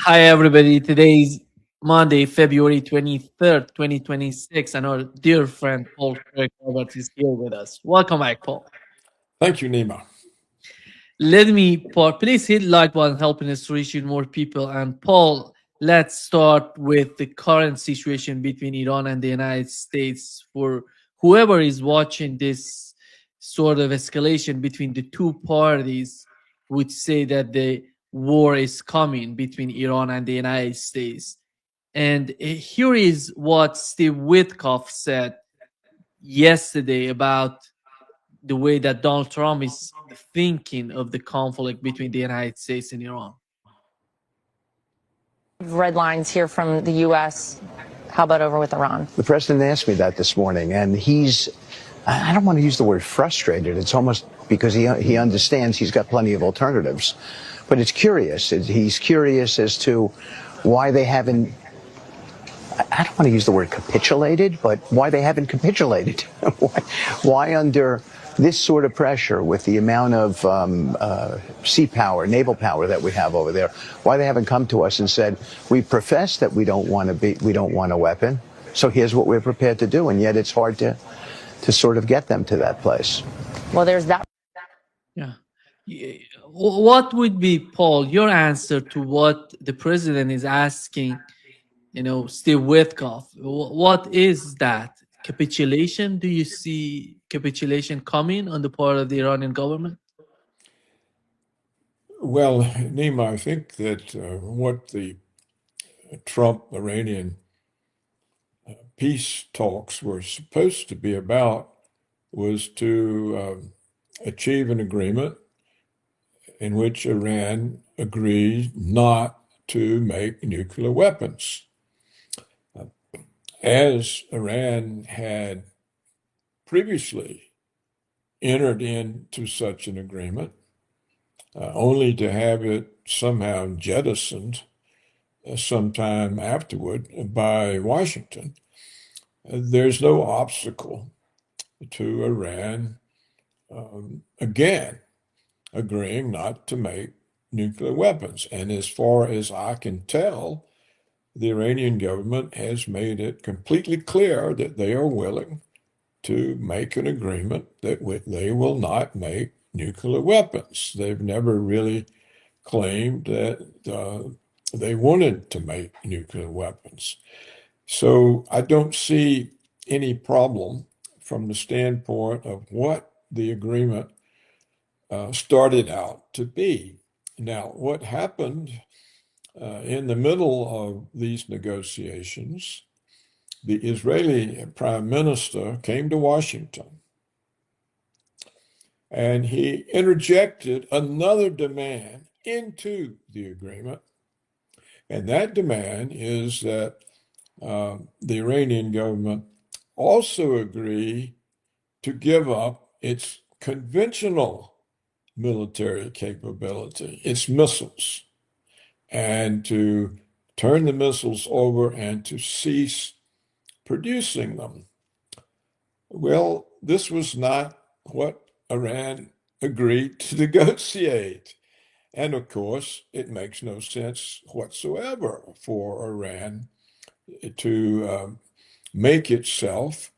Hi, everybody. Today's Monday, February 23rd, 2026, and our dear friend Paul Craig Roberts is here with us. Welcome back, Paul. Thank you, Nima. Let me, Paul, please hit like button, helping us reach more people. And Paul, let's start with the current situation between Iran and the United States. For whoever is watching this sort of escalation between the two parties, would say that the war is coming between Iran and the United States. And here is what Steve Witkoff said yesterday about the way that Donald Trump is thinking of the conflict between the United States and Iran. Red lines here from the U.S. How about over with Iran? The president asked me that this morning, and I don't want to use the word frustrated. It's almost because he understands he's got plenty of alternatives. But it's curious. He's curious as to why they haven't, I don't want to use the word capitulated, but why they haven't capitulated. why under this sort of pressure with the amount of sea power, naval power that we have over there, why they haven't come to us and said, we profess that we don't want a weapon. So here's what we're prepared to do. And yet it's hard to sort of get them to that place. Well, there's that. Yeah. What would be, Paul, your answer to what the president is asking, Steve Witkoff? What is that? Capitulation? Do you see capitulation coming on the part of the Iranian government? Well, Nima, I think that what the Trump-Iranian peace talks were supposed to be about was to achieve an agreement in which Iran agreed not to make nuclear weapons. As Iran had previously entered into such an agreement, only to have it somehow jettisoned sometime afterward by Washington. There's no obstacle to Iran again agreeing not to make nuclear weapons. And as far as I can tell, the Iranian government has made it completely clear that they are willing to make an agreement that they will not make nuclear weapons. They've never really claimed that they wanted to make nuclear weapons. So I don't see any problem from the standpoint of what the agreement started out to be. Now, what happened in the middle of these negotiations, the Israeli prime minister came to Washington and he interjected another demand into the agreement. And that demand is that the Iranian government also agree to give up its conventional military capability, its missiles, and to turn the missiles over and to cease producing them. Well, this was not what Iran agreed to negotiate. And of course, it makes no sense whatsoever for Iran to make itself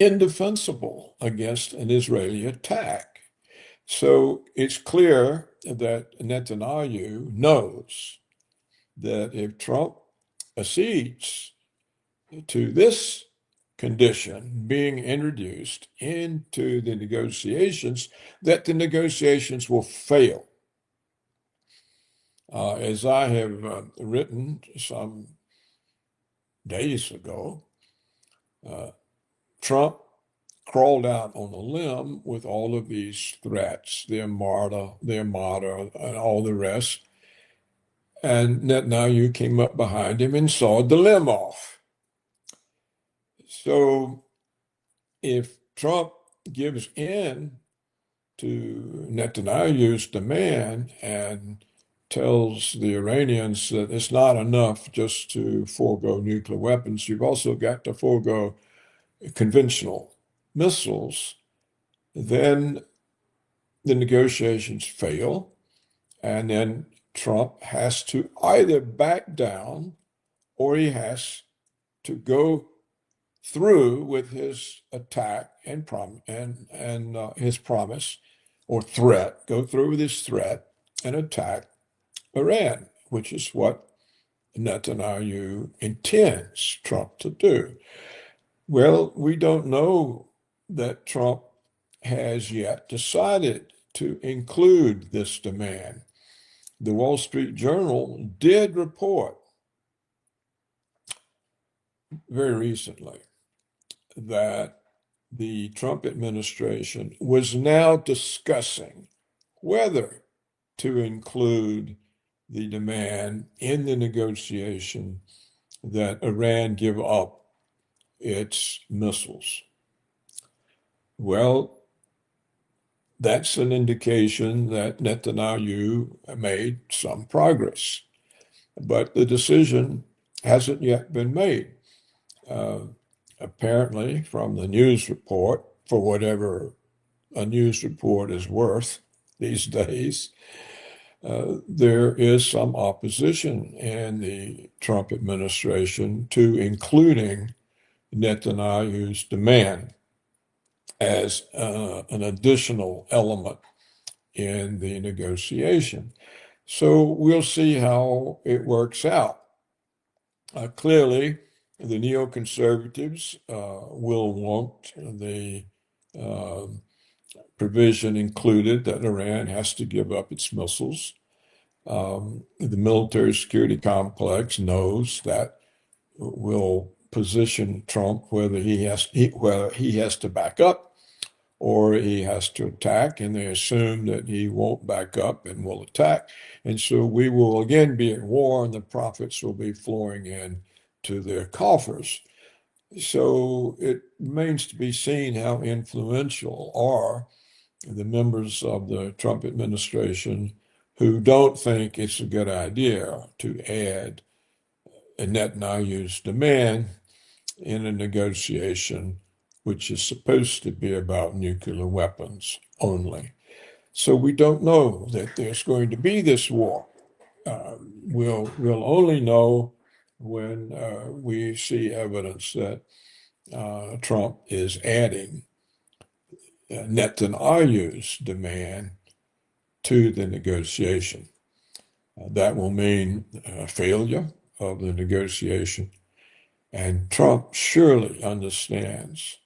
indefensible against an Israeli attack. So it's clear that Netanyahu knows that if Trump accedes to this condition being introduced into the negotiations, that the negotiations will fail. As I have written some days ago, Trump crawled out on a limb with all of these threats, the Armada, and all the rest. And Netanyahu came up behind him and sawed the limb off. So if Trump gives in to Netanyahu's demand and tells the Iranians that it's not enough just to forego nuclear weapons, you've also got to forego conventional missiles, then the negotiations fail, and then Trump has to either back down or he has to go through with his attack and his promise or threat, go through with his threat and attack Iran, which is what Netanyahu intends Trump to do. Well, we don't know that Trump has yet decided to include this demand. The Wall Street Journal did report very recently that the Trump administration was now discussing whether to include the demand in the negotiation that Iran give up its missiles. Well, that's an indication that Netanyahu made some progress, but the decision hasn't yet been made. Apparently, from the news report, for whatever a news report is worth these days, there is some opposition in the Trump administration to including Netanyahu's demand as an additional element in the negotiation. So we'll see how it works out. Clearly, the neoconservatives will want the provision included that Iran has to give up its missiles. The military security complex knows that will position Trump whether he has to back up or he has to attack, and they assume that he won't back up and will attack. And so we will again be at war, and the profits will be flowing in to their coffers. So it remains to be seen how influential are the members of the Trump administration who don't think it's a good idea to add Netanyahu's demand in a negotiation which is supposed to be about nuclear weapons only. So we don't know that there's going to be this war. We'll only know when we see evidence that Trump is adding Netanyahu's demand to the negotiation. That will mean failure of the negotiation. And Trump surely understands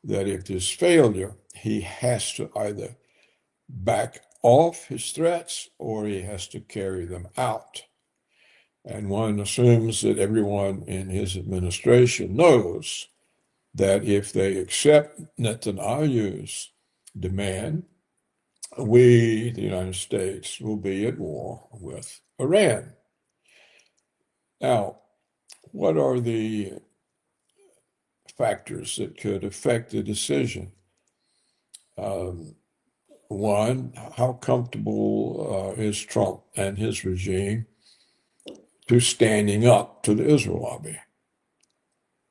that if there's failure, he has to either back off his threats or he has to carry them out. And one assumes that everyone in his administration knows that if they accept Netanyahu's demand, we, the United States, will be at war with Iran. Now, what are the factors that could affect the decision? One, how comfortable is Trump and his regime to standing up to the Israel lobby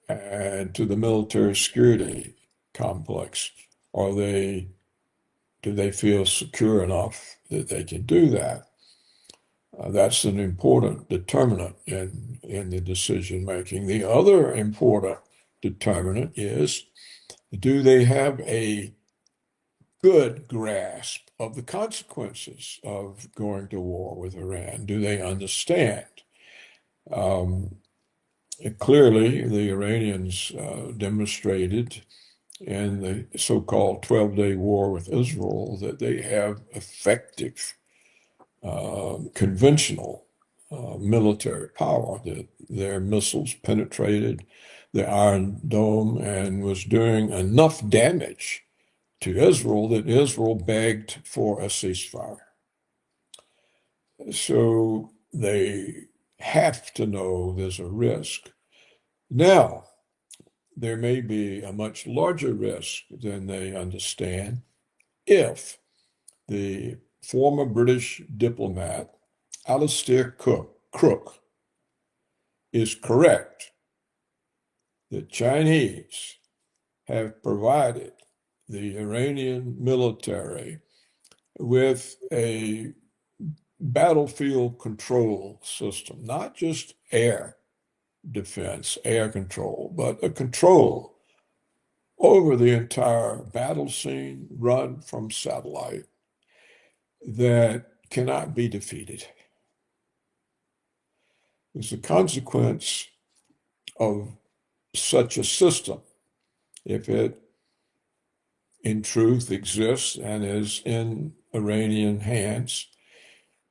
and to the military security complex? Do they feel secure enough that they can do that? That's an important determinant in the decision making. The other important determinant is, do they have a good grasp of the consequences of going to war with Iran? Do they understand? Clearly, the Iranians demonstrated in the so-called 12-day war with Israel that they have effective conventional military power, that their missiles penetrated the Iron Dome and was doing enough damage to Israel that Israel begged for a ceasefire. So they have to know there's a risk. Now, there may be a much larger risk than they understand if the former British diplomat Alistair Crooke is correct that Chinese have provided the Iranian military with a battlefield control system, not just air defense, air control, but a control over the entire battle scene run from satellite that cannot be defeated. As a consequence of such a system, if it in truth exists and is in Iranian hands,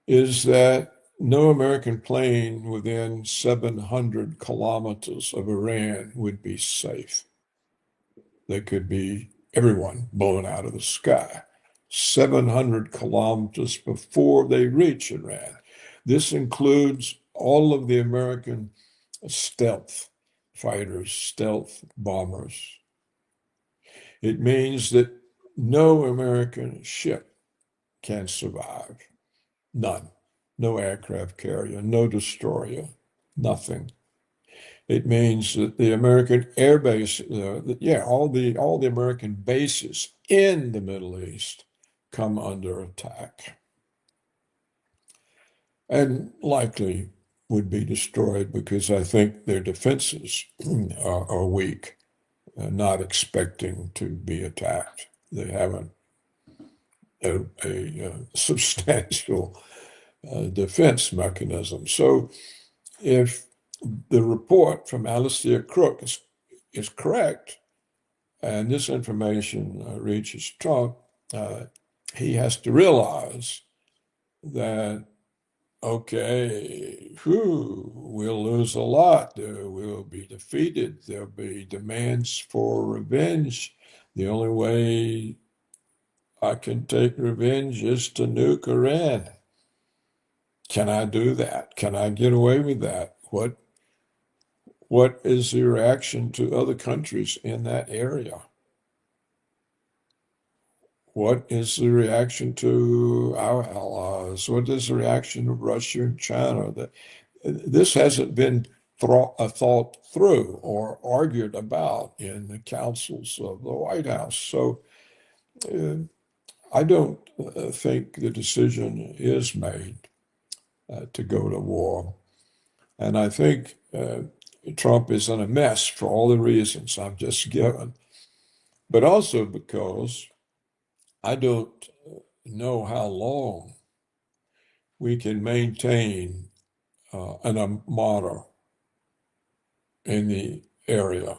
is that no American plane within 700 kilometers of Iran would be safe. There could be everyone blown out of the sky 700 kilometers before they reach Iran. This includes all of the American stealth fighters, stealth bombers. It means that no American ship can survive. None. No aircraft carrier, no destroyer, nothing. It means that the American air base, all the American bases in the Middle East come under attack and likely would be destroyed because I think their defenses are weak, not expecting to be attacked. They haven't a substantial defense mechanism. So if the report from Alistair Crook is correct, and this information reaches Trump, he has to realize that, okay, we'll lose a lot. We'll be defeated. There'll be demands for revenge. The only way I can take revenge is to nuke Iran. Can I do that? Can I get away with that? What is the reaction to other countries in that area? What is the reaction to our allies? What is the reaction of Russia and China? This hasn't been thought through or argued about in the councils of the White House. So I don't think the decision is made to go to war. And I think Trump is in a mess for all the reasons I've just given, but also because I don't know how long we can maintain an armada in the area.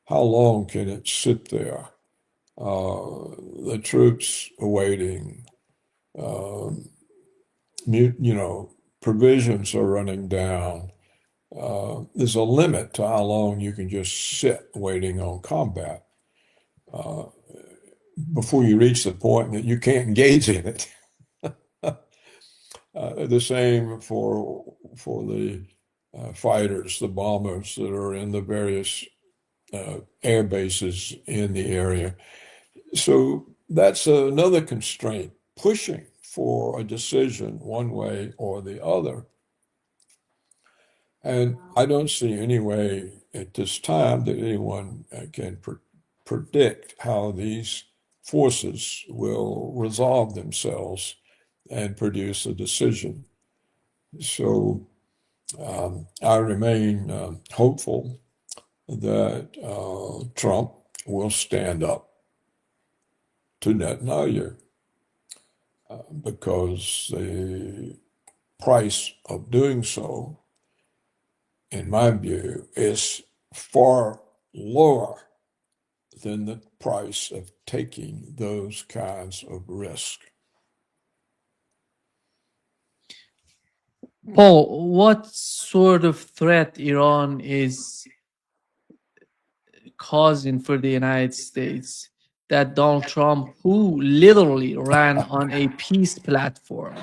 How long can it sit there? The troops awaiting, provisions are running down. There's a limit to how long you can just sit waiting on combat before you reach the point that you can't engage in it. The same for the fighters, the bombers that are in the various air bases in the area. So that's another constraint, pushing for a decision one way or the other. And I don't see any way at this time that anyone can predict how these forces will resolve themselves and produce a decision. So I remain hopeful that Trump will stand up to Netanyahu because the price of doing so, in my view, is far lower than the price of taking those kinds of risk. Paul, what sort of threat Iran is causing for the United States that Donald Trump, who literally ran on a peace platform,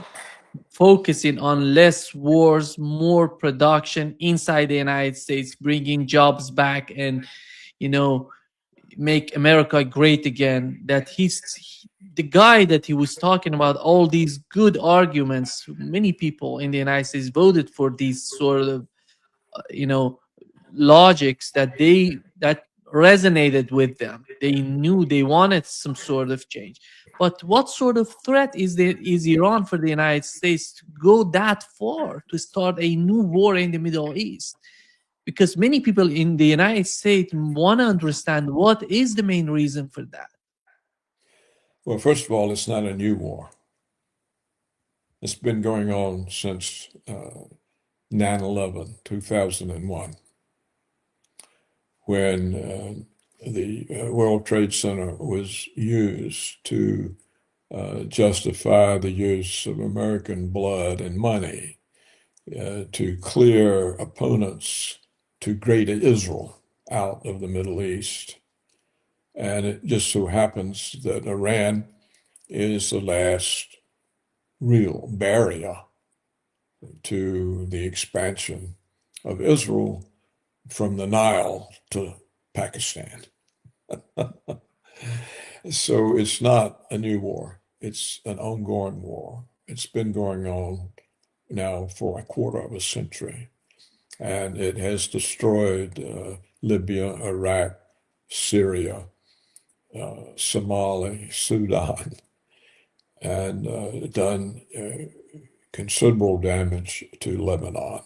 focusing on less wars, more production inside the United States, bringing jobs back and, make America great again, that the guy that he was talking about all these good arguments, many people in the United States voted for these sort of, logics that resonated with them. They knew they wanted some sort of change. But what sort of threat is Iran for the United States to go that far to start a new war in the Middle East? Because many people in the United States want to understand what is the main reason for that. Well, first of all, it's not a new war. It's been going on since 9/11, 2001, when the World Trade Center was used to justify the use of American blood and money to clear opponents to Greater Israel out of the Middle East. And it just so happens that Iran is the last real barrier to the expansion of Israel from the Nile to Pakistan. So it's not a new war. It's an ongoing war. It's been going on now for a quarter of a century, and it has destroyed Libya, Iraq, Syria, Somalia, Sudan, and done considerable damage to Lebanon.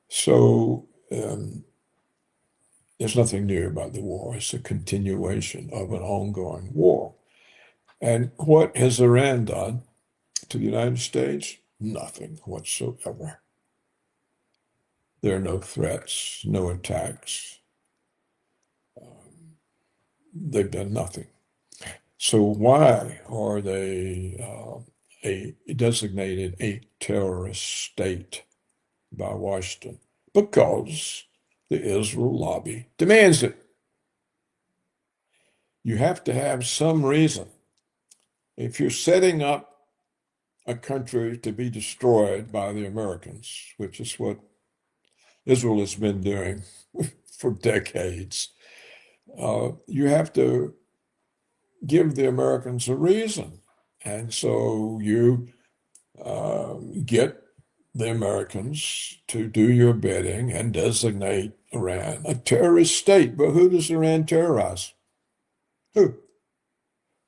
So there's nothing new about the war. It's a continuation of an ongoing war. And what has Iran done to the United States? Nothing whatsoever. There are no threats, no attacks. They've done nothing. So why are they designated a terrorist state by Washington? Because the Israel lobby demands it. You have to have some reason. If you're setting up a country to be destroyed by the Americans, which is what Israel has been doing for decades, you have to give the Americans a reason. And so you get the Americans to do your bidding and designate Iran a terrorist state. But who does Iran terrorize? Who?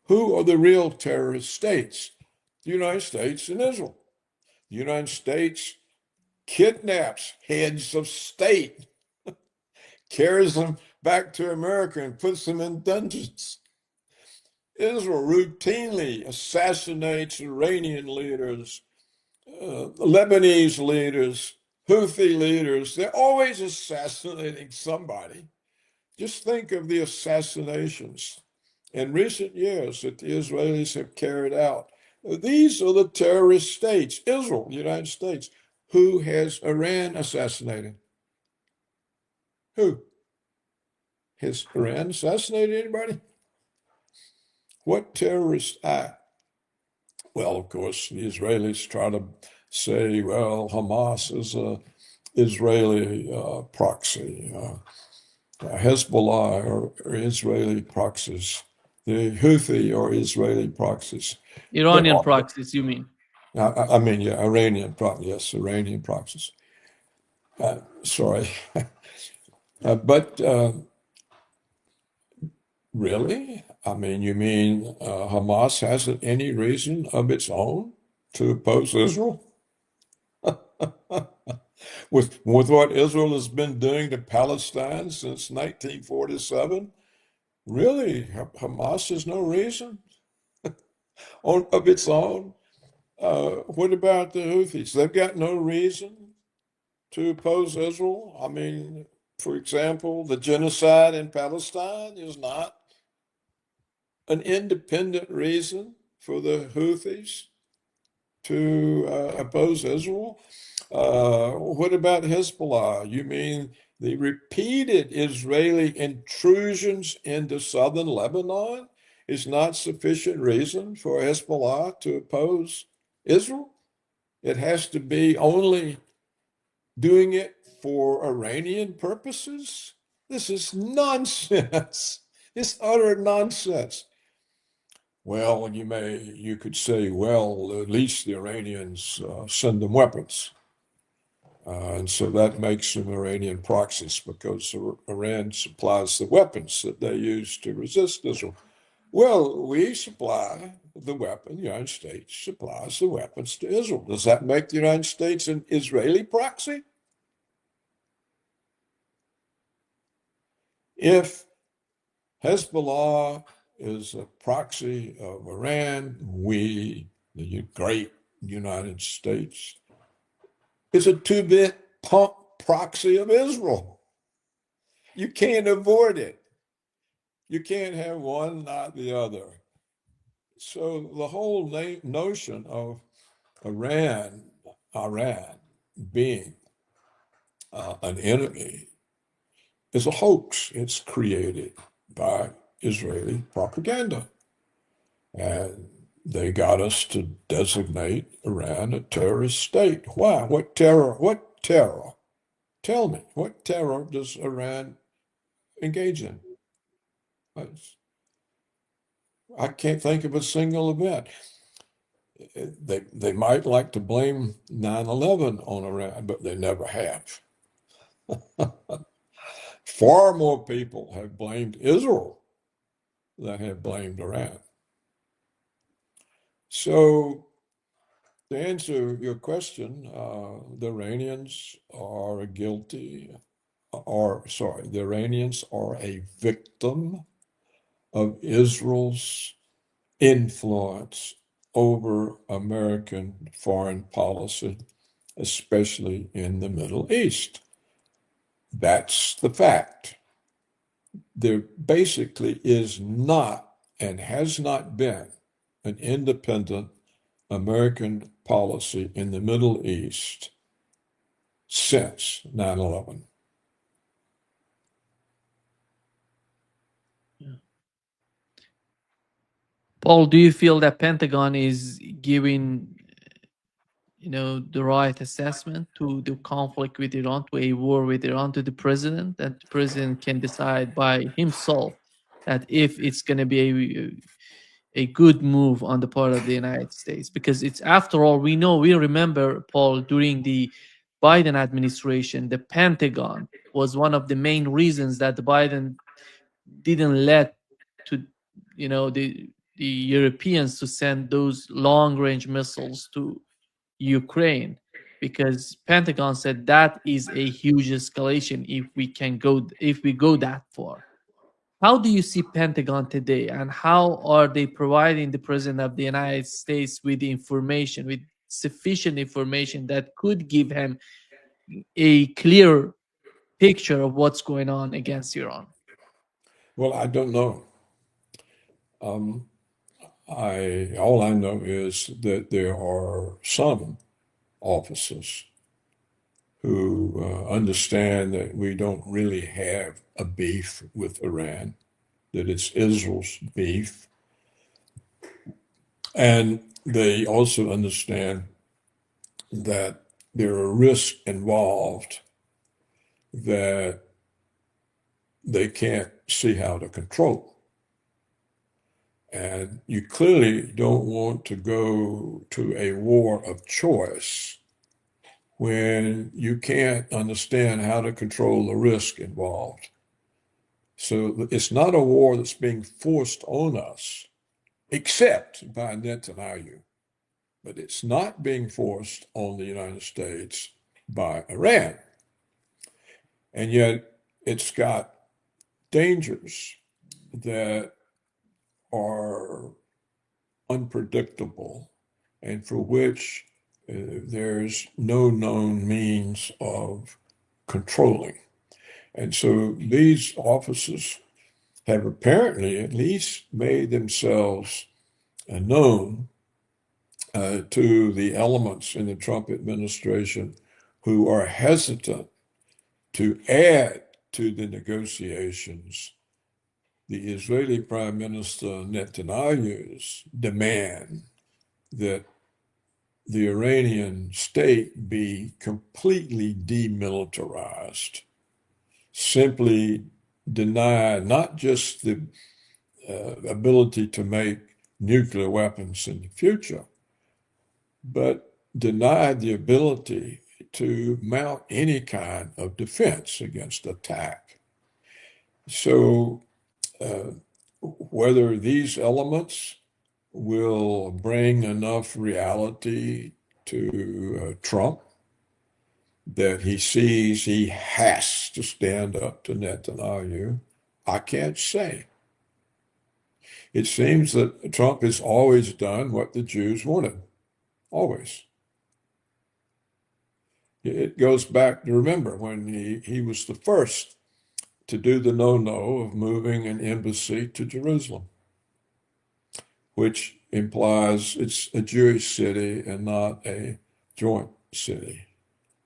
Who are the real terrorist states? The United States and Israel. The United States kidnaps heads of state, carries them back to America and puts them in dungeons. Israel routinely assassinates Iranian leaders, Lebanese leaders, Houthi leaders. They're always assassinating somebody. Just think of the assassinations in recent years that the Israelis have carried out. These are the terrorist states. Israel, the United States. Who has Iran assassinated? Who? Has Iran assassinated anybody? What terrorist act? Well, of course, the Israelis try to say, well, Hamas is an Israeli proxy. Hezbollah are Israeli proxies. The Houthi are Israeli proxies. Iranian proxies, you mean? I mean, yeah, Iranian proxies. Yes, Iranian proxies. Sorry. But really? I mean, you mean Hamas hasn't any reason of its own to oppose Israel? With what Israel has been doing to Palestine since 1947? Really? Hamas has no reason of its own? What about the Houthis? They've got no reason to oppose Israel. I mean, for example, the genocide in Palestine is not an independent reason for the Houthis to oppose Israel. What about Hezbollah? You mean the repeated Israeli intrusions into southern Lebanon is not sufficient reason for Hezbollah to oppose Israel? It has to be only doing it for Iranian purposes? This is nonsense. It's utter nonsense. Well, you could say, well, at least the Iranians send them weapons. And so that makes them Iranian proxies because Iran supplies the weapons that they use to resist Israel. Well, we supply the weapon. The United States supplies the weapons to Israel. Does that make the United States an Israeli proxy? If Hezbollah is a proxy of Iran, we, the great United States, is a two-bit pump proxy of Israel. You can't avoid it. You can't have one, not the other. So the whole notion of Iran being an enemy is a hoax. It's created by Israeli propaganda. And they got us to designate Iran a terrorist state. Why? What terror? What terror? Tell me, what terror does Iran engage in? I can't think of a single event. They might like to blame 9/11 on Iran, but they never have. Far more people have blamed Israel than have blamed Iran. So to answer your question, the Iranians are guilty, the Iranians are a victim of Israel's influence over American foreign policy, especially in the Middle East. That's the fact. There basically is not and has not been an independent American policy in the Middle East since 9/11. Paul, do you feel that Pentagon is giving, the right assessment to the conflict with Iran, to a war with Iran, to the president, that the president can decide by himself that if it's going to be a good move on the part of the United States? Because it's, after all, we remember, Paul, during the Biden administration, the Pentagon was one of the main reasons that the Biden didn't let to the Europeans to send those long range missiles to Ukraine, because Pentagon said that is a huge escalation if we go that far. How do you see Pentagon today, and how are they providing the President of the United States with information, with sufficient information that could give him a clear picture of what's going on against Iran? Well, I don't know. All I know is that there are some officers who understand that we don't really have a beef with Iran, that it's Israel's beef. And they also understand that there are risks involved that they can't see how to control. And you clearly don't want to go to a war of choice when you can't understand how to control the risk involved. So it's not a war that's being forced on us, except by Netanyahu. But it's not being forced on the United States by Iran. And yet it's got dangers that are unpredictable and for which there's no known means of controlling. And so these officers have apparently at least made themselves known to the elements in the Trump administration who are hesitant to add to the negotiations the Israeli Prime Minister Netanyahu's demand that the Iranian state be completely demilitarized, simply deny not just the ability to make nuclear weapons in the future, but deny the ability to mount any kind of defense against attack. So whether these elements will bring enough reality to Trump that he sees he has to stand up to Netanyahu, I can't say. It seems that Trump has always done what the Jews wanted, always. It goes back to, remember, when he was the first to do the no-no of moving an embassy to Jerusalem, which implies it's a Jewish city and not a joint city,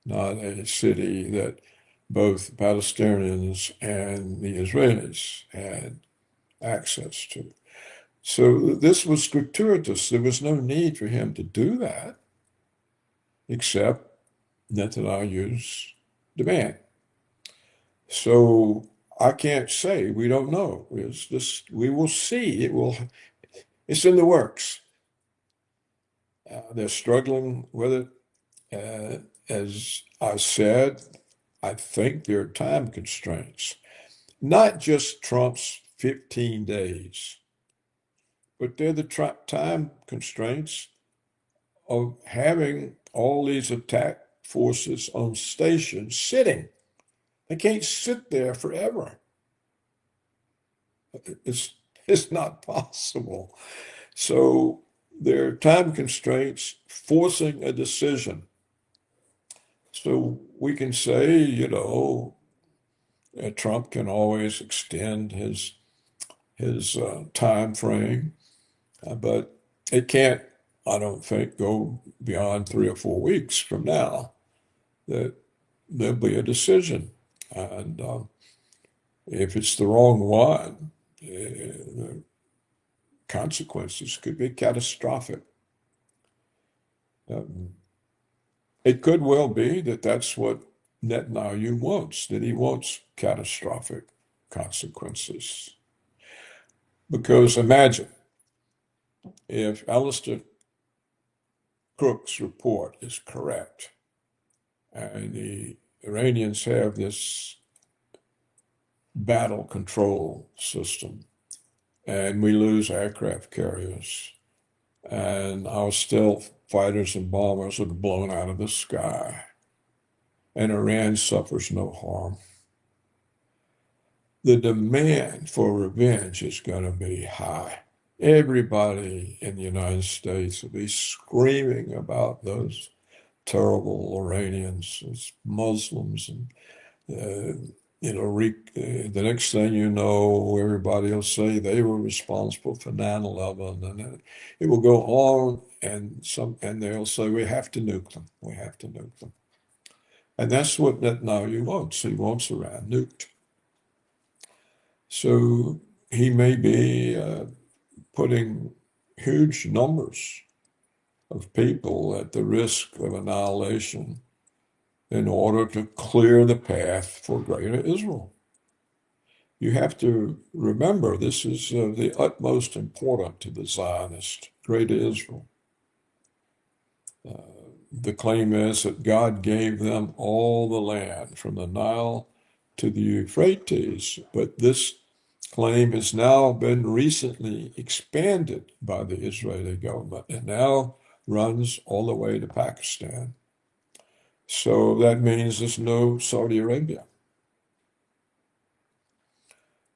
not a city that both Palestinians and the Israelis had access to. So this was gratuitous. There was no need for him to do that, except Netanyahu's demand. So I can't say, we don't know. We will see. It's in the works. They're struggling with it. As I said, I think there are time constraints, not just Trump's 15 days, but they're the time constraints of having all these attack forces on station sitting. They can't sit there forever. It's not possible. So there are time constraints forcing a decision. So we can say, Trump can always extend his time frame, but it can't, I don't think, go beyond 3 or 4 weeks from now that there'll be a decision. And if it's the wrong one, the consequences could be catastrophic. It could well be that that's what Netanyahu wants, that he wants catastrophic consequences. Because imagine if Alistair Crook's report is correct and the Iranians have this battle control system and we lose aircraft carriers and our stealth fighters and bombers are blown out of the sky and Iran suffers no harm. The demand for revenge is going to be high. Everybody in the United States will be screaming about those terrible Iranians, those Muslims, and the next thing you know, everybody will say they were responsible for 9/11, and it will go on, and they'll say we have to nuke them. We have to nuke them, and that's what Netanyahu wants. He wants Iran nuked. So he may be putting huge numbers of people at the risk of annihilation in order to clear the path for greater Israel. You have to remember this is the utmost important to the Zionist, greater Israel. The claim is that God gave them all the land from the Nile to the Euphrates, but this claim has now been recently expanded by the Israeli government and now runs all the way to Pakistan. So that means there's no Saudi Arabia.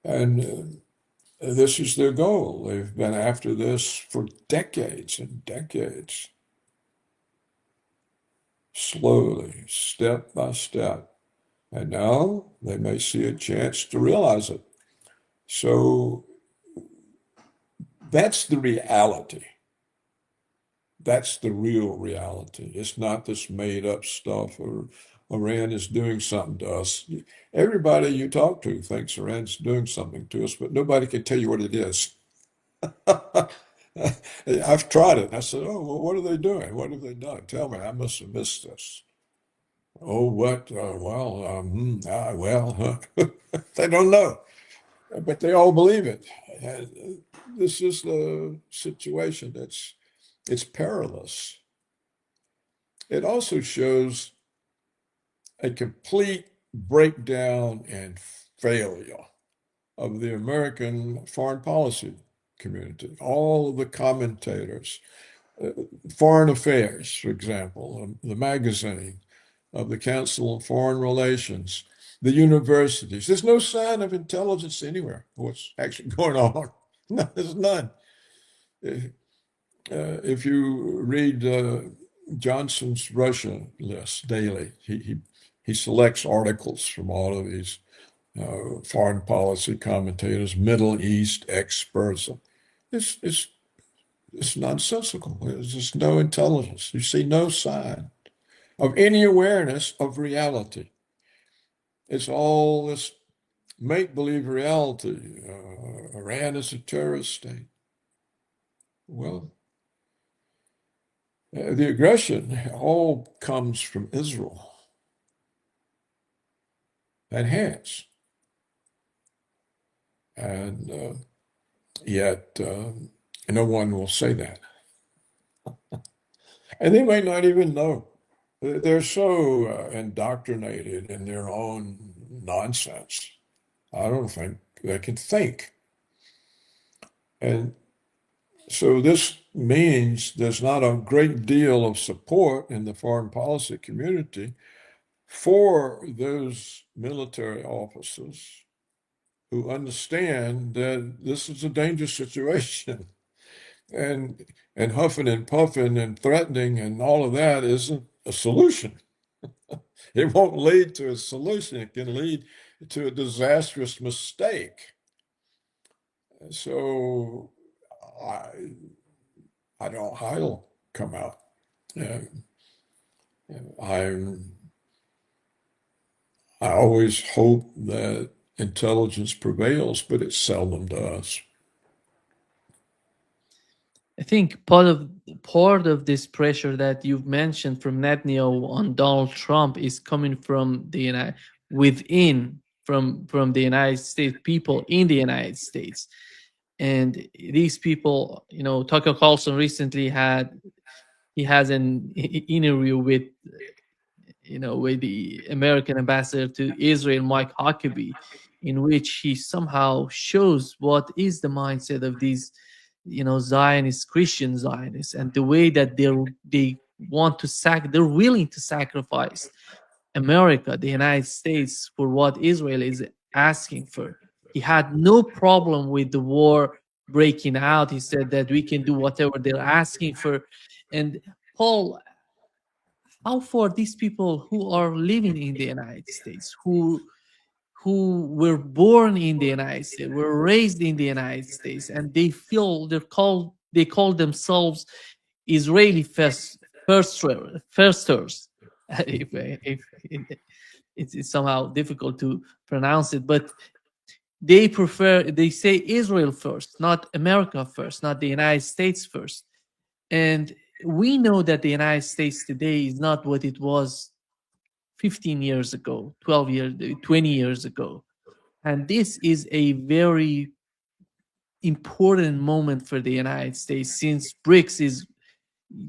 And this is their goal. They've been after this for decades and decades. Slowly, step by step. And now they may see a chance to realize it. So that's the reality. That's the real reality. It's not this made up stuff or Iran is doing something to us. Everybody you talk to thinks Iran's doing something to us, but nobody can tell you what it is. I've tried it. I said, oh, well, what are they doing? What have they done? Tell me, I must have missed this. Oh, what? They don't know, but they all believe it. And this is the situation. It's perilous. It also shows a complete breakdown and failure of the American foreign policy community, all of the commentators, Foreign Affairs, for example, the magazine of the Council on Foreign Relations, the universities. There's no sign of intelligence anywhere. What's actually going on? No, there's none. If you read Johnson's Russia list daily, he selects articles from all of these foreign policy commentators, Middle East experts. It's nonsensical. There's just no intelligence. You see no sign of any awareness of reality. It's all this make-believe reality. Iran is a terrorist state. Well, the aggression all comes from Israel and has. And yet no one will say that. And they may not even know. They're so indoctrinated in their own nonsense. I don't think they can think. And so this means there's not a great deal of support in the foreign policy community for those military officers who understand that this is a dangerous situation. And huffing and puffing and threatening and all of that isn't a solution. It won't lead to a solution. It can lead to a disastrous mistake. So I'll come out. I always hope that intelligence prevails, but it seldom does. I think part of this pressure that you've mentioned from Netanyahu on Donald Trump is coming from the from the United States, people in the United States. And these people, Tucker Carlson recently has an interview with the American ambassador to Israel, Mike Huckabee, in which he somehow shows what is the mindset of these Zionists, Christian Zionists, and the way that they're willing to sacrifice America, the United States, for what Israel is asking for. He had no problem with the war breaking out. He said that we can do whatever they're asking for. And Paul, how far these people who are living in the United States, who were born in the United States, were raised in the United States, and they feel they call themselves Israeli firsters. It's somehow difficult to pronounce it, but they say Israel first, not America first, not the United States first. And we know that the United States today is not what it was 15 years ago, 12 years, 20 years ago. And this is a very important moment for the United States, since BRICS is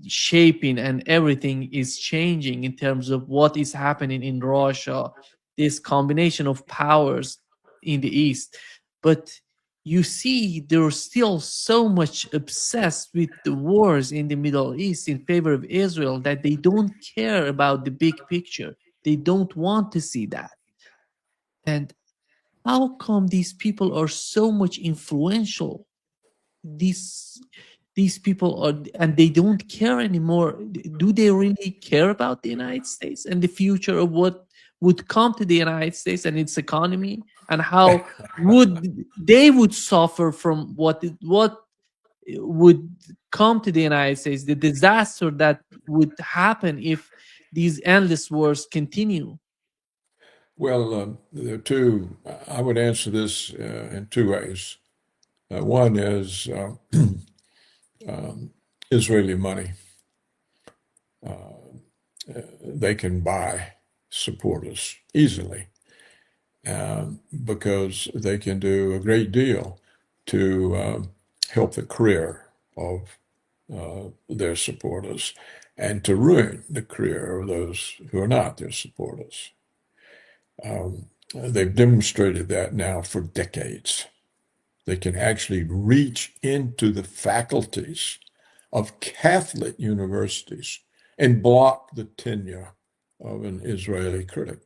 shaping and everything is changing in terms of what is happening in Russia, this combination of powers in the East. But you see, they're still so much obsessed with the wars in the Middle East in favor of Israel that they don't care about the big picture. They don't want to see that. And how come these people are so much influential? These people are, and they don't care anymore. Do they really care about the United States and the future of what would come to the United States and its economy, and how they would suffer from what would come to the United States, the disaster that would happen if these endless wars continue? Well, there are two. I would answer this in two ways. One is Israeli money. They can buy supporters easily because they can do a great deal to help the career of their supporters and to ruin the career of those who are not their supporters. They've demonstrated that now for decades. They can actually reach into the faculties of Catholic universities and block the tenure of an Israeli critic.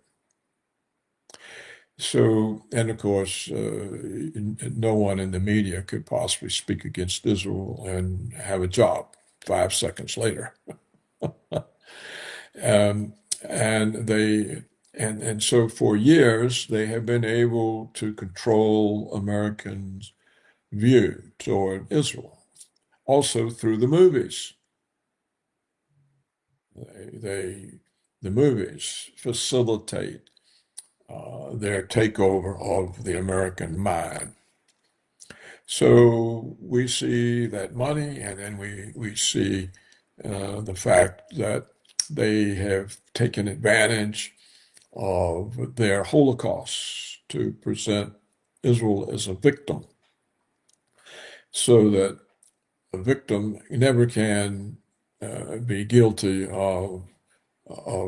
So, and of course, no one in the media could possibly speak against Israel and have a job 5 seconds later. Um, and so for years they have been able to control Americans' view toward Israel, also through the movies. The movies facilitate their takeover of the American mind. So we see that money, and then we see the fact that they have taken advantage of their Holocaust to present Israel as a victim, so that a victim never can be guilty of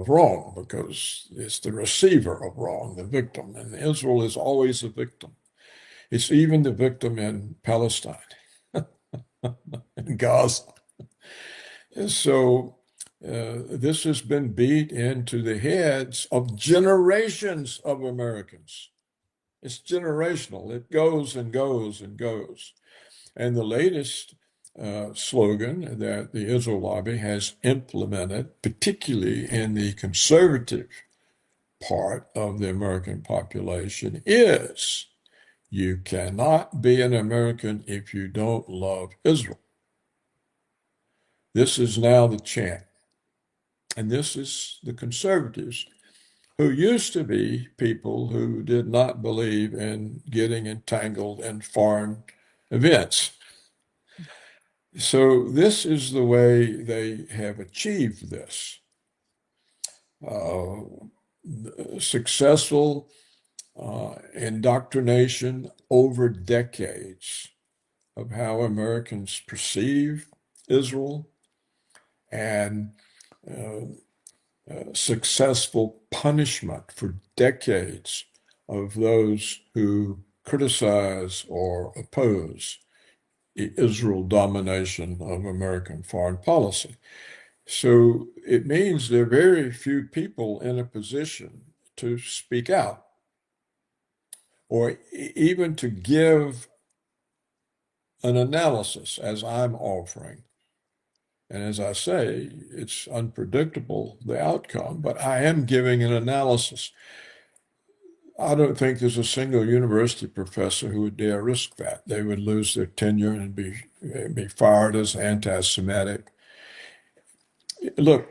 wrong, because it's the receiver of wrong, the victim. And Israel is always a victim. It's even the victim in Palestine, in Gaza. And so this has been beat into the heads of generations of Americans. It's generational. It goes and goes and goes. And the latest slogan that the Israel Lobby has implemented, particularly in the conservative part of the American population, is you cannot be an American if you don't love Israel. This is now the chant. And this is the conservatives, who used to be people who did not believe in getting entangled in foreign events. So this is the way they have achieved this. Successful indoctrination over decades of how Americans perceive Israel, and successful punishment for decades of those who criticize or oppose the Israel domination of American foreign policy. So it means there are very few people in a position to speak out, or even to give an analysis, as I'm offering. And as I say, it's unpredictable, the outcome, but I am giving an analysis. I don't think there's a single university professor who would dare risk that. They would lose their tenure and be fired as anti-Semitic. Look,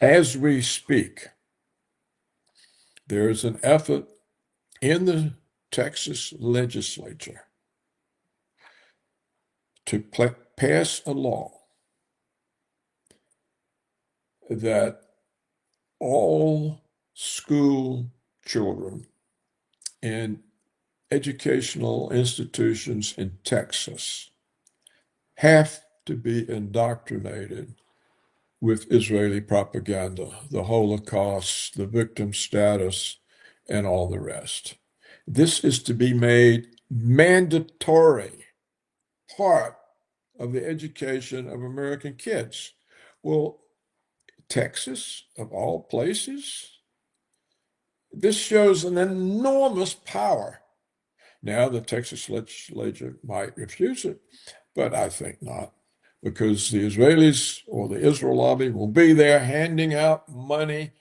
as we speak, there is an effort in the Texas legislature to pass a law that all school children in educational institutions in Texas have to be indoctrinated with Israeli propaganda, the Holocaust, the victim status, and all the rest. This is to be made mandatory part of the education of American kids. Well, Texas, of all places, this shows an enormous power. Now, the Texas legislature might refuse it, but I think not, because the Israelis or the Israel Lobby will be there handing out money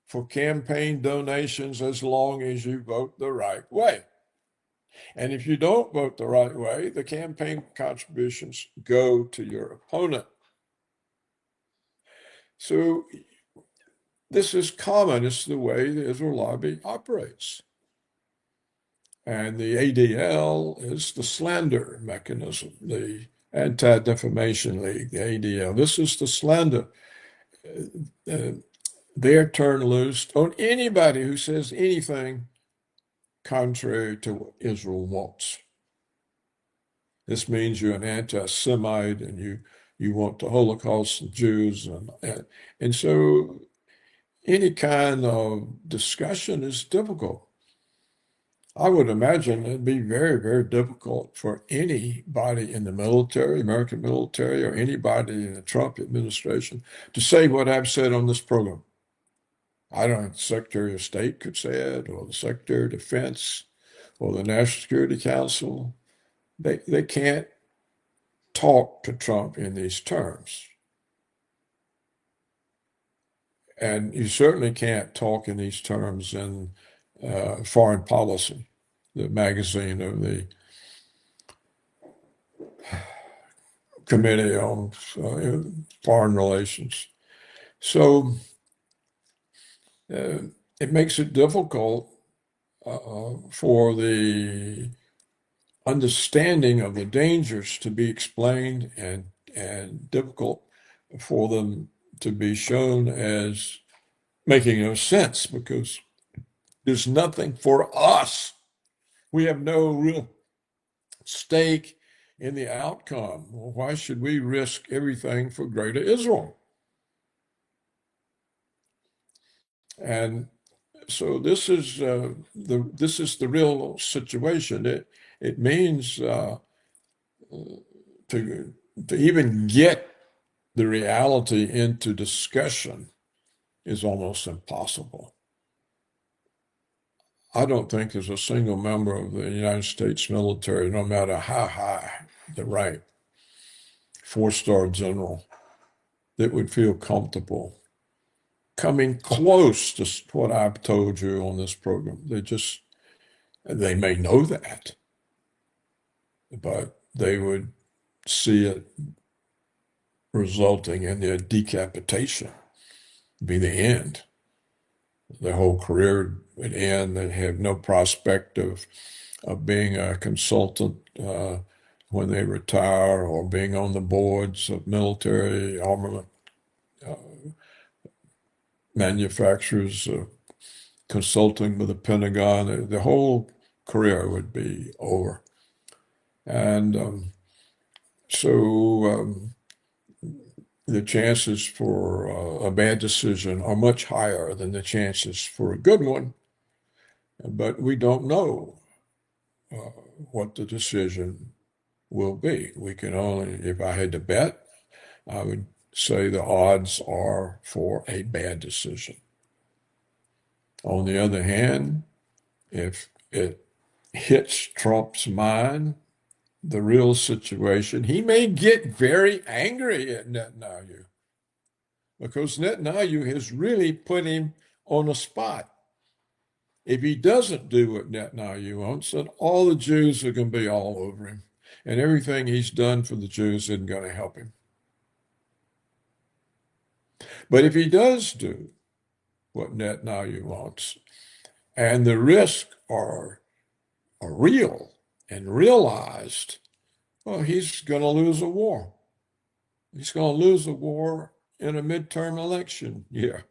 for campaign donations as long as you vote the right way. And if you don't vote the right way, the campaign contributions go to your opponent. So this is common. It's the way the Israel Lobby operates. And the ADL is the slander mechanism, the Anti-Defamation League, the ADL. This is the slander. They're turned loose on anybody who says anything contrary to what Israel wants. This means you're an anti-Semite and you want the Holocaust of Jews. And so any kind of discussion is difficult. I would imagine it'd be very, very difficult for anybody in the military, American military, or anybody in the Trump administration to say what I've said on this program. I don't know, the Secretary of State could say it, or the Secretary of Defense, or the National Security Council. They can't talk to Trump in these terms. And you certainly can't talk in these terms in Foreign Policy, the magazine of the Committee on Foreign Relations. So it makes it difficult for the understanding of the dangers to be explained and difficult for them to be shown as making no sense because there's nothing for us. We have no real stake in the outcome. Well, why should we risk everything for Greater Israel? And so this is the real situation. It means to even get the reality into discussion is almost impossible. I don't think there's a single member of the United States military, no matter how high the rank, 4-star general, that would feel comfortable coming close to what I've told you on this program. They may know that, but they would see it resulting in their decapitation, be the end. Their whole career would end. They have no prospect of being a consultant when they retire or being on the boards of military armament manufacturers, consulting with the Pentagon. The whole career would be over. And so the chances for a bad decision are much higher than the chances for a good one. But we don't know what the decision will be. We can only, if I had to bet, I would say the odds are for a bad decision. On the other hand, if it hits Trump's mind, the real situation, he may get very angry at Netanyahu because Netanyahu has really put him on a spot. If he doesn't do what Netanyahu wants, then all the Jews are going to be all over him. And everything he's done for the Jews isn't going to help him. But if he does do what Netanyahu wants, and the risks are real and realized, well, he's going to lose a war. He's going to lose a war in a midterm election year.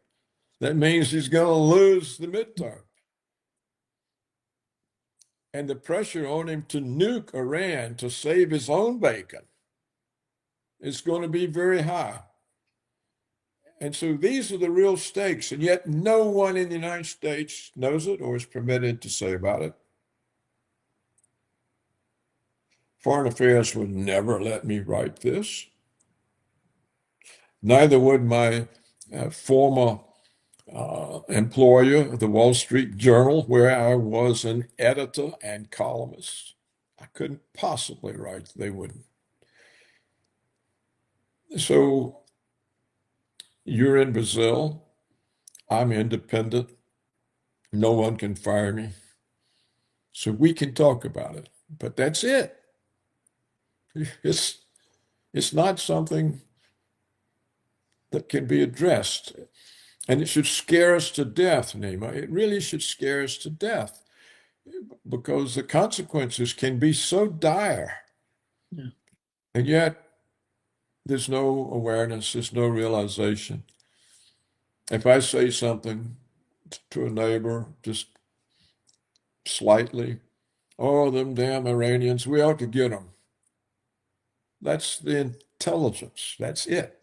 That means he's going to lose the midterm. And the pressure on him to nuke Iran to save his own bacon is going to be very high. And so these are the real stakes, and yet no one in the United States knows it or is permitted to say about it. Foreign Affairs would never let me write this. Neither would my former employer, the Wall Street Journal, where I was an editor and columnist. I couldn't possibly write, they wouldn't. So you're in Brazil, I'm independent, no one can fire me. So we can talk about it, but that's it. It's not something that can be addressed. And it should scare us to death, Nima. It really should scare us to death because the consequences can be so dire. Yeah. And yet there's no awareness, there's no realization. If I say something to a neighbor, just slightly, oh, them damn Iranians, we ought to get them. That's the intelligence. That's it.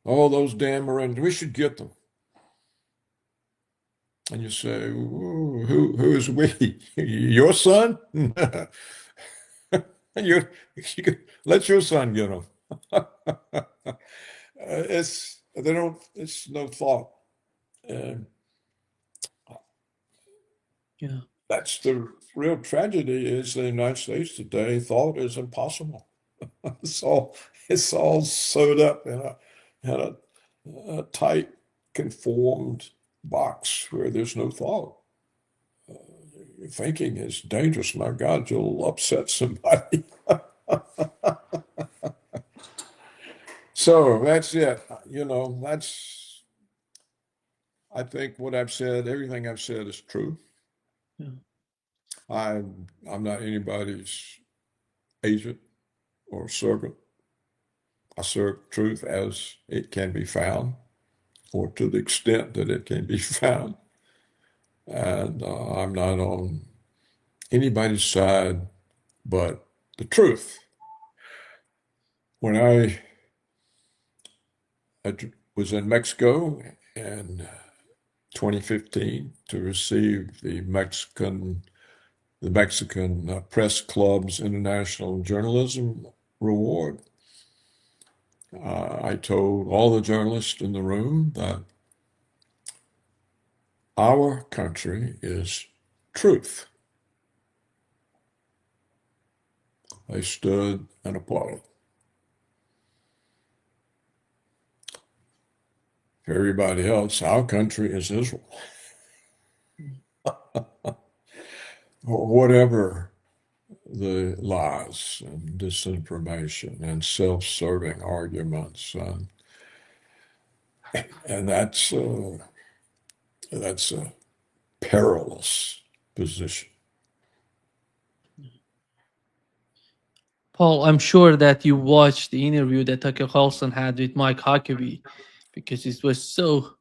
Oh, those damn Iranians, we should get them. And you say, who is we? Your son? you let your son get them. It's no thought. Yeah. That's the real tragedy is the United States today. Thought is impossible. It's all sewed up in a tight, conformed box where there's no thought. Thinking is dangerous. My God, you'll upset somebody. So that's it. I think what I've said, everything I've said is true. Yeah. I'm not anybody's agent or servant. I serve truth as it can be found, or to the extent that it can be found. And I'm not on anybody's side but the truth. When I was in Mexico in 2015 to receive the Mexican Press Club's International Journalism Award, I told all the journalists in the room that our country is truth. They stood and applauded. For everybody else, our country is Israel. Whatever the lies and disinformation and self-serving arguments, and that's a perilous position. Paul, I'm sure that you watched the interview that Tucker Carlson had with Mike Huckabee because it was so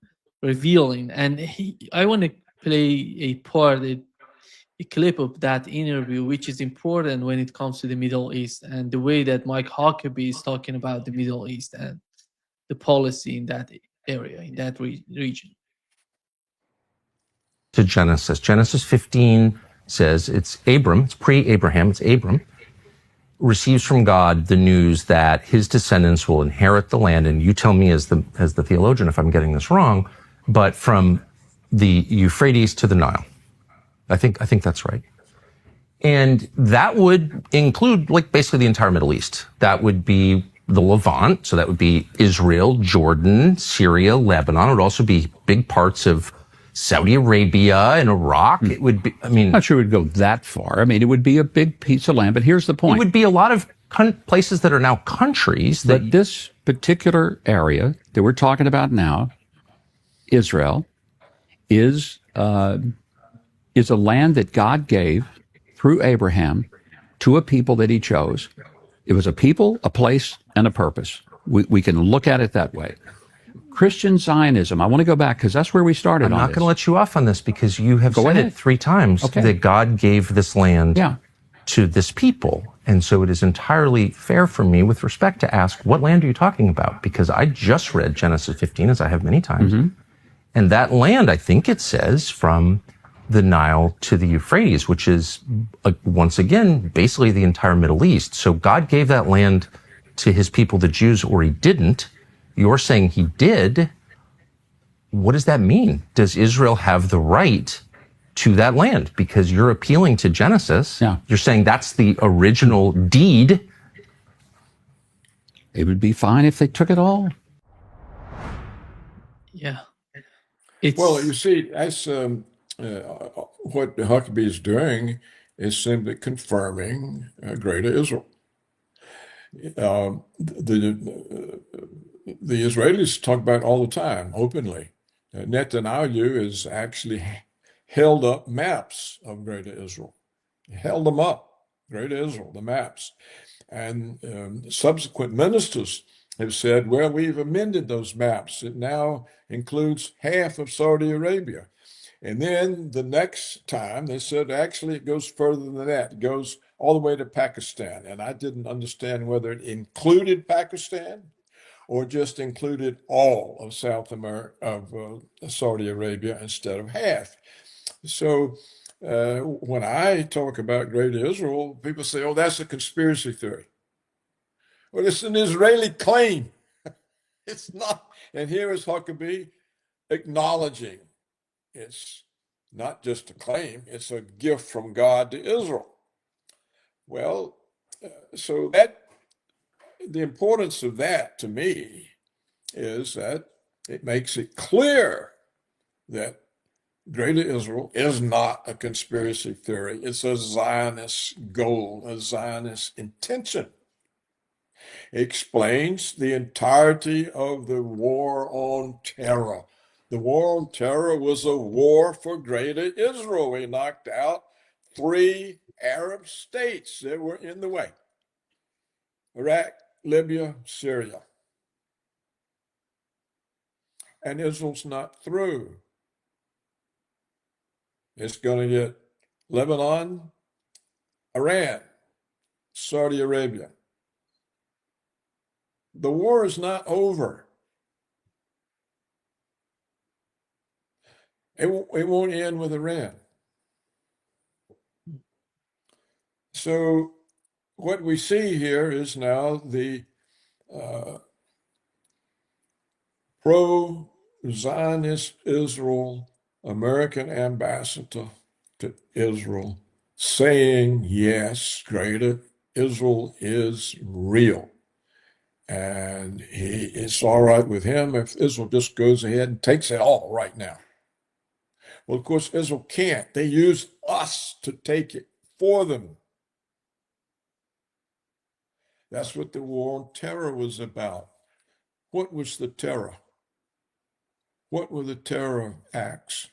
revealing. And I want to play a clip of that interview, which is important when it comes to the Middle East and the way that Mike Huckabee is talking about the Middle East and the policy in that area, in that region. To Genesis. Genesis 15 says it's Abram, it's pre-Abraham, it's Abram, receives from God the news that his descendants will inherit the land. And you tell me as the theologian if I'm getting this wrong, but from the Euphrates to the Nile. I think that's right. And that would include like basically the entire Middle East. That would be the Levant. So that would be Israel, Jordan, Syria, Lebanon. It would also be big parts of Saudi Arabia and Iraq. It would be, I mean, I'm not sure it would go that far. I mean, it would be a big piece of land, but here's the point. It would be a lot of places that are now countries. But this particular area that we're talking about now, Israel, is a land that God gave through Abraham to a people that he chose. It was a people, a place, and a purpose. We can look at it that way. Christian Zionism, I want to go back because that's where we started. I'm not going to let you off on this because you have said it 3 times that God gave this land to this people. And so it is entirely fair for me with respect to ask, what land are you talking about? Because I just read Genesis 15, as I have many times. Mm-hmm. And that land, I think it says, from the Nile to the Euphrates, which is, once again, basically the entire Middle East. So God gave that land to his people, the Jews, or he didn't. You're saying he did. What does that mean? Does Israel have the right to that land? Because you're appealing to Genesis. Yeah. You're saying that's the original deed. It would be fine if they took it all. Yeah. Well, you see, that's what Huckabee is doing is simply confirming Greater Israel. The Israelis talk about it all the time, openly. Netanyahu has actually held up maps of Greater Israel. He held them up, Greater Israel, the maps. And subsequent ministers have said, well, we've amended those maps. It now includes half of Saudi Arabia. And then the next time they said, actually, it goes further than that. It goes all the way to Pakistan. And I didn't understand whether it included Pakistan or just included all of South America, of Saudi Arabia instead of half. So when I talk about Greater Israel, people say, oh, that's a conspiracy theory. Well, it's an Israeli claim. It's not. And here is Huckabee acknowledging it's not just a claim, it's a gift from God to Israel. Well, so that the importance of that to me is that it makes it clear that Greater Israel is not a conspiracy theory. It's a Zionist goal, a Zionist intention. It explains the entirety of the war on terror. The war on terror was a war for Greater Israel. We knocked out 3 Arab states that were in the way: Iraq, Libya, Syria. And Israel's not through. It's going to get Lebanon, Iran, Saudi Arabia. The war is not over. It won't end with Iran. So what we see here is now the pro-Zionist Israel American ambassador to Israel saying, yes, Greater Israel is real. And it's all right with him if Israel just goes ahead and takes it all right now. Well, of course, Israel can't. They use us to take it for them. That's what the war on terror was about. What was the terror? What were the terror acts?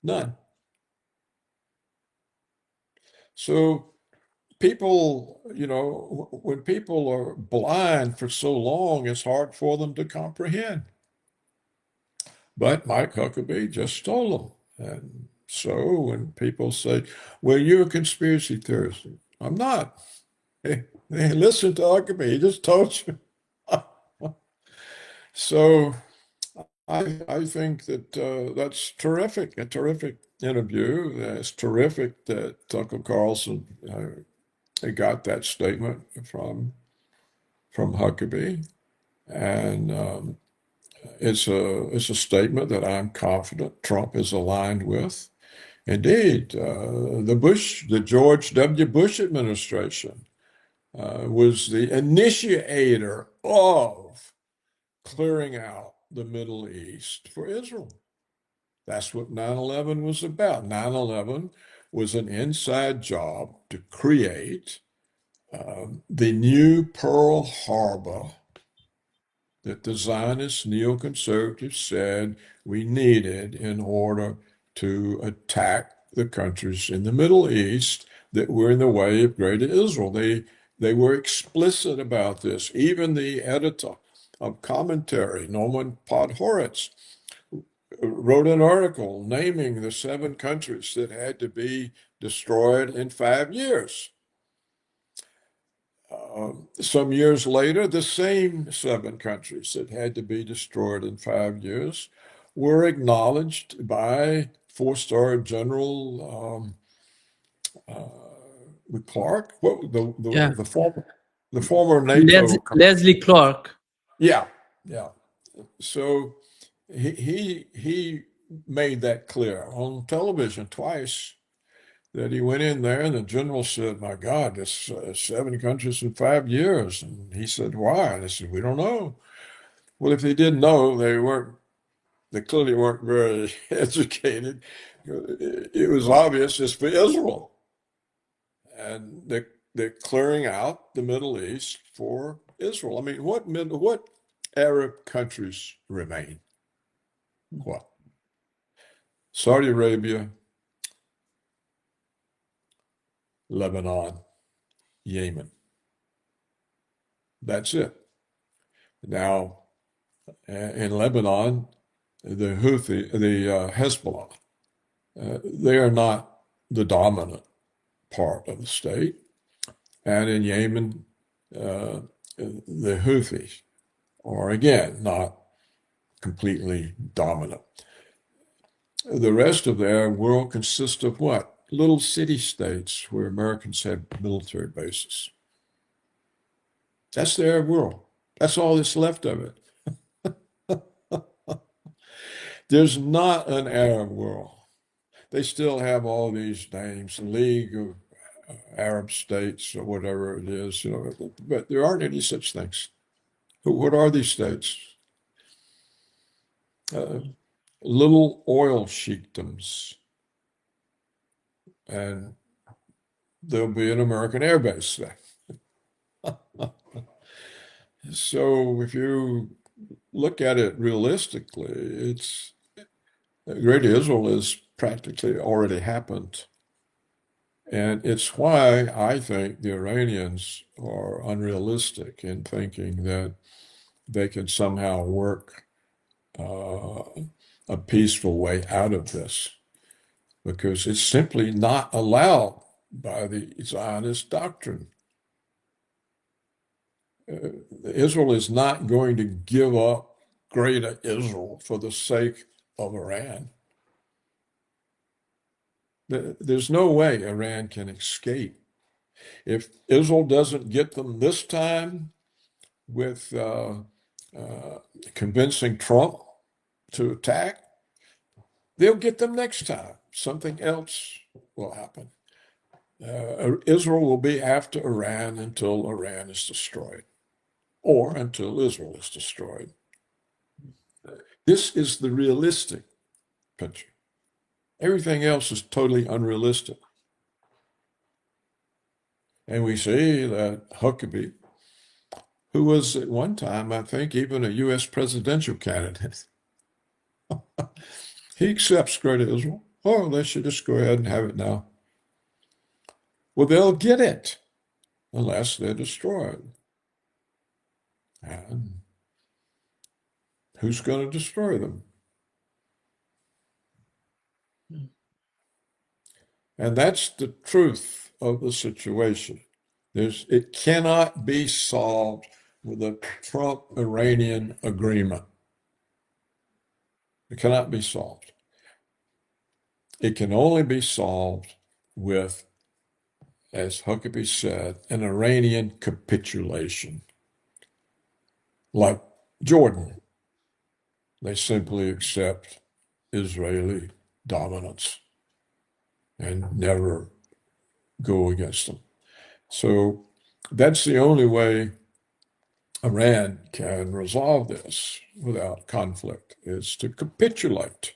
None. So people, when people are blind for so long, it's hard for them to comprehend. But Mike Huckabee just stole them. And so when people say, well, you're a conspiracy theorist, I'm not. Hey, listen to Huckabee, he just told you. So I think that that's terrific, a terrific interview. It's terrific that Tucker Carlson got that statement from Huckabee. And it's a statement that I'm confident Trump is aligned with. Indeed, the George W. Bush administration was the initiator of clearing out the Middle East for Israel. That's what 9/11 was about. 9/11 was an inside job to create the new Pearl Harbor that the Zionist neoconservatives said we needed in order to attack the countries in the Middle East that were in the way of Greater Israel. They were explicit about this. Even the editor of commentary, Norman Podhoretz, wrote an article naming the 7 countries that had to be destroyed in 5 years. Some years later, the same 7 countries that had to be destroyed in 5 years were acknowledged by 4-star General Clark. What the former NATO Leslie Clark. Yeah. So he made that clear on television twice, that he went in there and the general said, my God, there's 7 countries in 5 years. And he said, why? And they said, we don't know. Well, if they didn't know, they clearly weren't very educated. It was obvious it's for Israel. And they're clearing out the Middle East for Israel. I mean, what Arab countries remain? What? Saudi Arabia, Lebanon, Yemen. That's it. Now, in Lebanon, the Hezbollah, they are not the dominant part of the state. And in Yemen, the Houthis are, again, not completely dominant. The rest of the Arab world consists of what? Little city-states where Americans have military bases. That's the Arab world. That's all that's left of it. There's not an Arab world. They still have all these names, League of Arab States or whatever it is, but there aren't any such things. What are these states? Little oil sheikdoms, and there'll be an American air base there. So if you look at it realistically, Great Israel has practically already happened. And it's why I think the Iranians are unrealistic in thinking that they can somehow work a peaceful way out of this, because it's simply not allowed by the Zionist doctrine. Israel is not going to give up Greater Israel for the sake of Iran. There's no way Iran can escape. If Israel doesn't get them this time with convincing Trump to attack, they'll get them next time. Something else will happen. Israel will be after Iran until Iran is destroyed, or until Israel is destroyed. This is the realistic picture. Everything else is totally unrealistic. And we see that Huckabee, who was at one time, I think, even a U.S. presidential candidate, he accepts Greater Israel. Oh, they should just go ahead and have it now. Well, they'll get it unless they're destroyed. And who's going to destroy them? And that's the truth of the situation. It cannot be solved with a Trump-Iranian agreement. It cannot be solved. It can only be solved with, as Huckabee said, an Iranian capitulation. Like Jordan, they simply accept Israeli dominance and never go against them. So that's the only way Iran can resolve this without conflict, is to capitulate,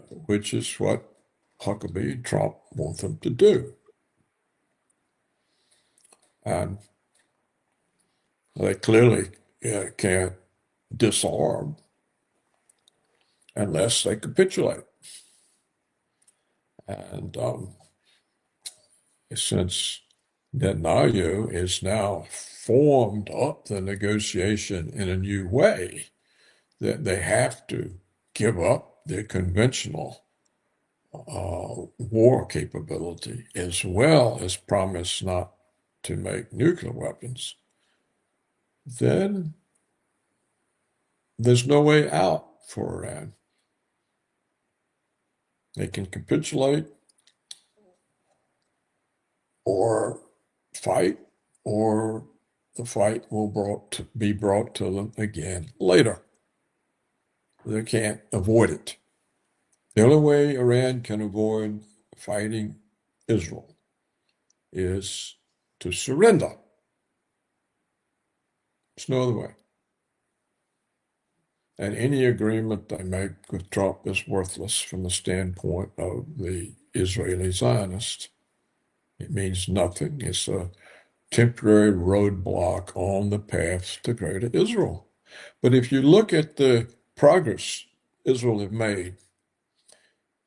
which is what Huckabee and Trump want them to do. And they clearly can't disarm unless they capitulate. And since Netanyahu is now formed up the negotiation in a new way, that they have to give up their conventional war capability, as well as promise not to make nuclear weapons, then there's no way out for Iran. They can capitulate or fight, or the fight will be brought to them again later. They can't avoid it. The only way Iran can avoid fighting Israel is to surrender. There's no other way. And any agreement they make with Trump is worthless from the standpoint of the Israeli Zionists. It means nothing. It's a temporary roadblock on the path to Greater Israel. But if you look at the progress Israel have made,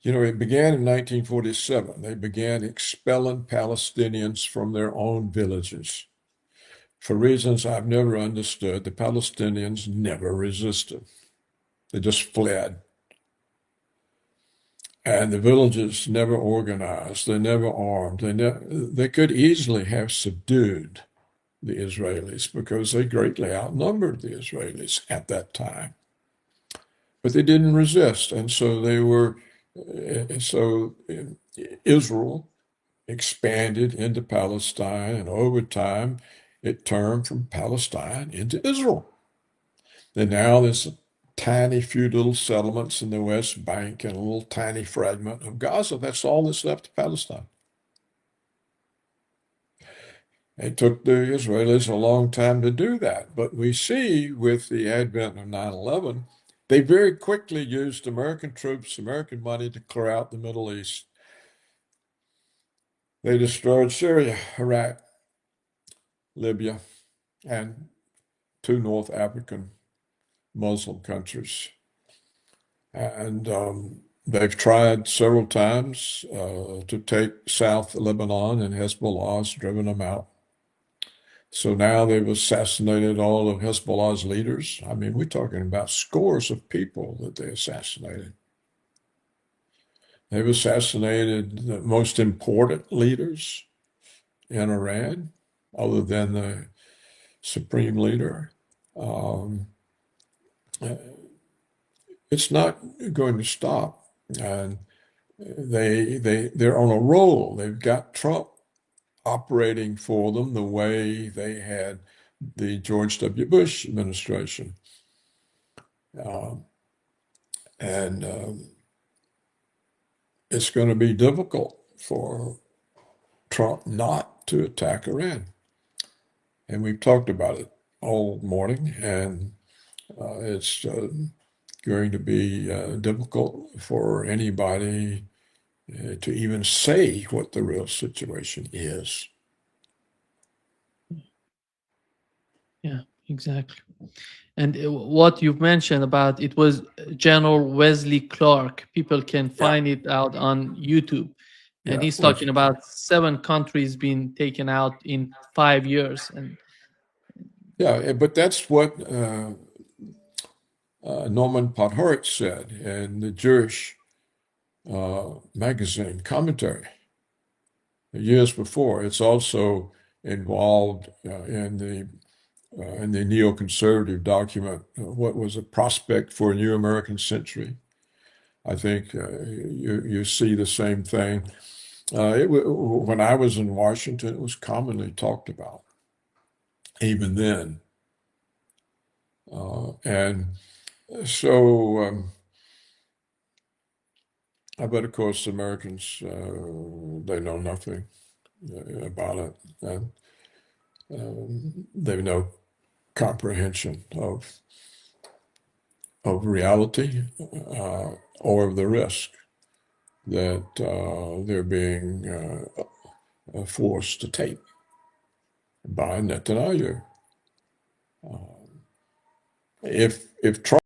it began in 1947. They began expelling Palestinians from their own villages. For reasons I've never understood, the Palestinians never resisted. They just fled. And the villages never organized. They never armed. They could easily have subdued the Israelis because they greatly outnumbered the Israelis at that time. But they didn't resist, and so Israel expanded into Palestine, and over time it turned from Palestine into Israel. And now there's a tiny few little settlements in the West Bank and a little tiny fragment of Gaza. That's all that's left of Palestine. It took the Israelis a long time to do that, but we see with the advent of 9/11, they very quickly used American troops, American money to clear out the Middle East. They destroyed Syria, Iraq, Libya, and 2 North African Muslim countries. And they've tried several times to take South Lebanon, and Hezbollah's driven them out. So now they've assassinated all of Hezbollah's leaders. I mean, we're talking about scores of people that they assassinated. They've assassinated the most important leaders in Iran, other than the supreme leader. It's not going to stop, and they're on a roll. They've got Trump operating for them the way they had the George W. Bush administration. It's going to be difficult for Trump not to attack Iran. And we've talked about it all morning, and it's going to be difficult for anybody to even say what the real situation is. Yeah, exactly. And what you've mentioned about it was General Wesley Clark. People can find it out on YouTube. And he's talking about 7 countries being taken out in 5 years. And yeah, but that's what Norman Podhoretz said in the Jewish magazine commentary years before. It's also involved in the neoconservative document, What Was a Prospect for a New American Century. I think you see the same thing. When I was in Washington, it was commonly talked about, even then. And so, but of course, Americans, they know nothing about it. And they have no comprehension of reality or of the risk that they're being forced to take by Netanyahu. If Trump